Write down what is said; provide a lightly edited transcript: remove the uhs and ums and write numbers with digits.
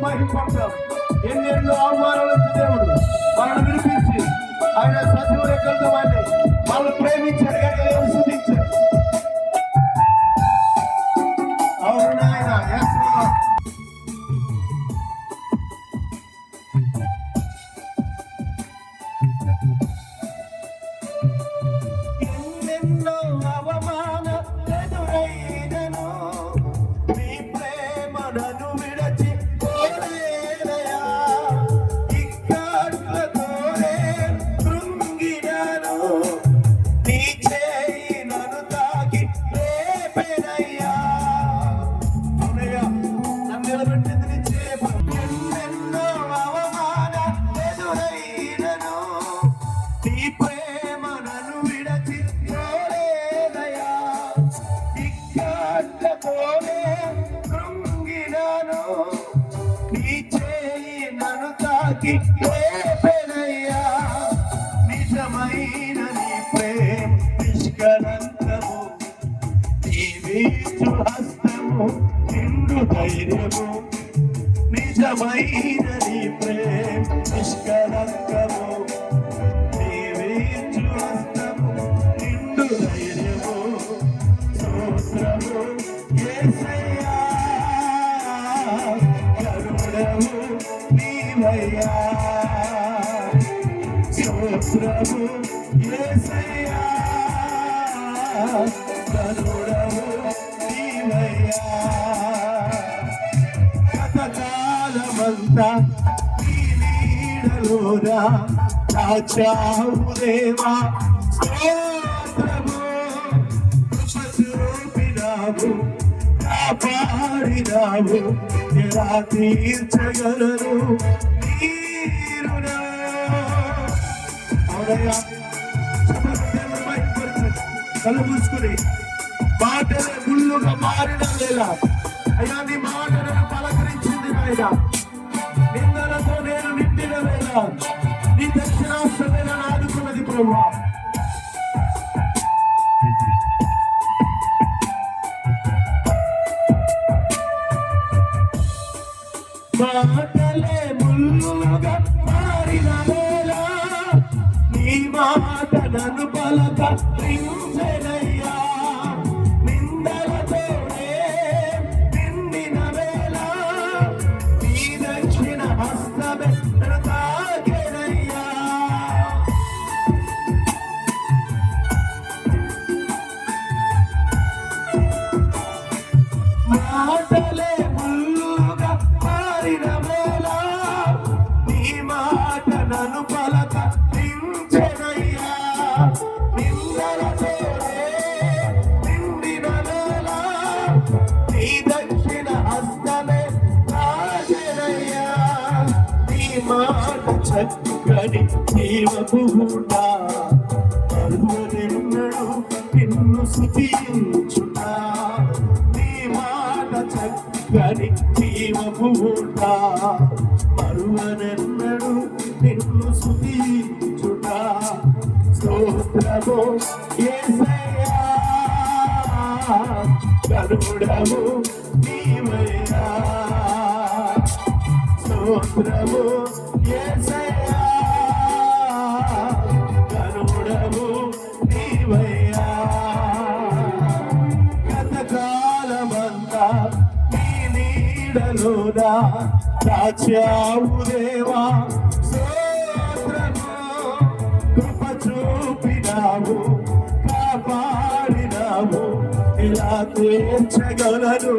మహింపడతాం. ఎన్నెన్నో ఆహ్వానాలు వచ్చి దేవుడు వాళ్ళని వినిపించి ఆయన సజీవ రెక్కలతో వాళ్ళు ప్రేమించారు కానీ దేవుడు స్తుతించారు. అవును నాయన. yes Lord. ఎన్నెన్నో అవమాన ఎదురైనను నీ ప్రేమ నన్ను విడచి పోలేదయా. ఇక్కట్లతోనే కృంగినను నీ చేయి నన్ను తాకి లేపెనయ్యా. అవునయ్యా, నన్ను నిలబెట్టింది నీ చేయి. ఎన్నెన్నో అవమాన ఎదురైనను నీ ప్రేమ నన్ను విడచి పోలేదయా. ఇక్కట్లతోనే కృంగినను నీ చేయి నన్ను తాకి లేపెనయ్యా. నిజమైన నీ ప్రేమ నిష్కలంకము, నీ వీచు హస్తము నిండు ధైర్యము. నిజమైన నీ ప్రేమ నిష్కలంకము, నీ వీచు హస్తము నిండు ధైర్యము. స్తోత్రము యేసయ్యా, కరుణము నీవయ్యా. స్తోత్రము యేసయ్యా, కరుణము నీవయ్యా. గతకాలమంతా నీ నీడలోనా దాచావు దేవా. స్తోత్రము. కృప చూపినావు, కాపాడినావు, ఎలా తీర్చగలరు నీ రుణం. అవునయ్యా, దేవుడు బయటపడుతుంది. కళ్ళు మూసుకుని మాటలే ముళ్ళుగా మారిన వేళ అయ్యా నీ మాట నన్ను పలకరించింది నాయన. నిందలతో నేను నిండిన వేళ నీ దక్షిణాస్తమే నన్ను ఆదుకున్నది ప్రభువా. మాటలే ముళ్ళుగా మారిన వేళ నీ మాట నన్ను పలకరించెనయ్యా. నిందలతోనే నిండిన వేళ నీ దక్షిణ హస్తమే నన్ను తాకెనయ్యా. మాటలే ముళ్ళుగా మారిన వేళ నీ మాట నన్ను పలకరించెనయ్యా. నిందలతోనే నిండిన వేళ నీ దక్షిణ హస్తమే తాకెనయ్యా. నీ మాట చక్కని జీవపు ఊట, మరువనెన్నడు నిన్ను స్తుతించుట. నీ మాట చక్కని జీవపు ఊట, మరువనెన్నడు నిన్ను స్తుతించుట. స్తోత్రము యేసయ్యా, కరుణము నీవయ్యా. స్తోత్రము యేసయ్యా, కరుణము నీవయ్యా. గతకాలమంతా నీ నీడలోనా దాచావు దేవా. స్తోత్రము. కృప చూపినావు, కాపాడినావు, ఎలా తీర్చగలను